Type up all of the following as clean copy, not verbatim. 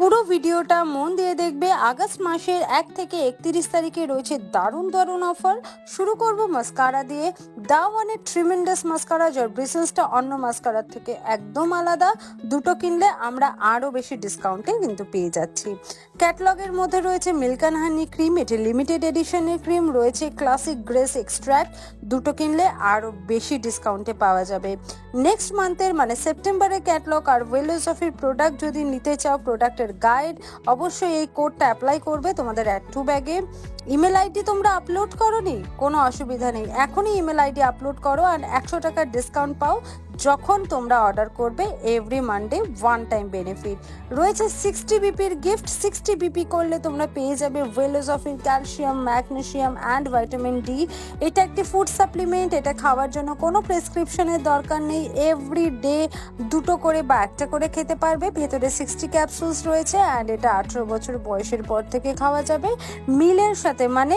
পুরো ভিডিওটা মন দিয়ে দেখবে। আগস্ট মাসের 1 থেকে 31 তারিখে রয়েছে দারুণ দারুণ অফার। শুরু করব মাস্কারা দিয়ে। দা ওয়ানের ট্রিমেন্ডাস মাস্কারা, যার ব্রিসেলসটা অন্য মাস্কারার থেকে একদম আলাদা। দুটো কিনলে আমরা আরও বেশি ডিসকাউন্টে কিন্তু পেয়ে যাচ্ছি। ক্যাটলগের মধ্যে রয়েছে মিল্ক অ্যান্ড হানি ক্রিম, এটি লিমিটেড এডিশনের ক্রিম। রয়েছে ক্লাসিক গ্রেস এক্সট্র্যাক্ট, দুটো কিনলে আরও বেশি ডিসকাউন্টে পাওয়া যাবে। নেক্সট মান্থের মানে সেপ্টেম্বরের ক্যাটলগ আর ওয়েলোসফির প্রোডাক্ট যদি নিতে চাও, প্রোডাক্টের গাইড, অবশ্যই এই কোডটা অ্যাপ্লাই করবে তোমাদের অ্যাড টু ব্যাগে। ইমেল আইডি তোমরা আপলোড করোনি, কোনো অসুবিধা নেই, এখনই ইমেল আইডি আপলোড করো আর 100 টাকার ডিসকাউন্ট পাও যখন তোমরা অর্ডার করবে। Every Monday one time benefit রয়েছে। 60 বিপির গিফট, 60 বিপি করলে তোমরা পেয়ে যাবে ওয়েলোসফির calcium, magnesium and vitamin D. এটা একটি ফুড সাপ্লিমেন্ট, এটা খাওয়ার জন্য কোনো প্রেসক্রিপশনের দরকার নেই। এভরি ডে দুটো করে বা একটা করে খেতে পারবে। ভেতরে 60 ক্যাপসুলস রয়েছে অ্যান্ড এটা 18 বছর বয়সের পর থেকে খাওয়া যাবে। মিলের সাথে মানে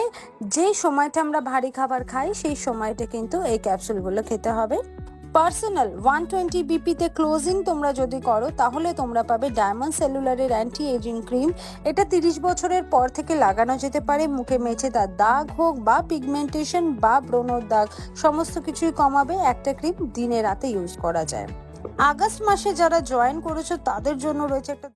যেই সময়টা আমরা ভারী খাবার খাই সেই সময়টা কিন্তু এই ক্যাপসুলগুলো খেতে হবে। পার্সোনাল 120 বিপিতে ক্লোজিং তোমরা যদি করো তাহলে তোমরা পাবে ডায়মন্ড সেলুলারের অ্যান্টি এজিং ক্রিম। এটা 30 বছরের পর থেকে লাগানো যেতে পারে। মুখে মেছে তার দাগ হোক বা পিগমেন্টেশন বা ব্রণর দাগ, সমস্ত কিছুই কমাবে। একটা ক্রিম দিনে রাতে ইউজ করা যায়। আগস্ট মাসে যারা জয়েন করেছো তাদের জন্য রয়েছে একটা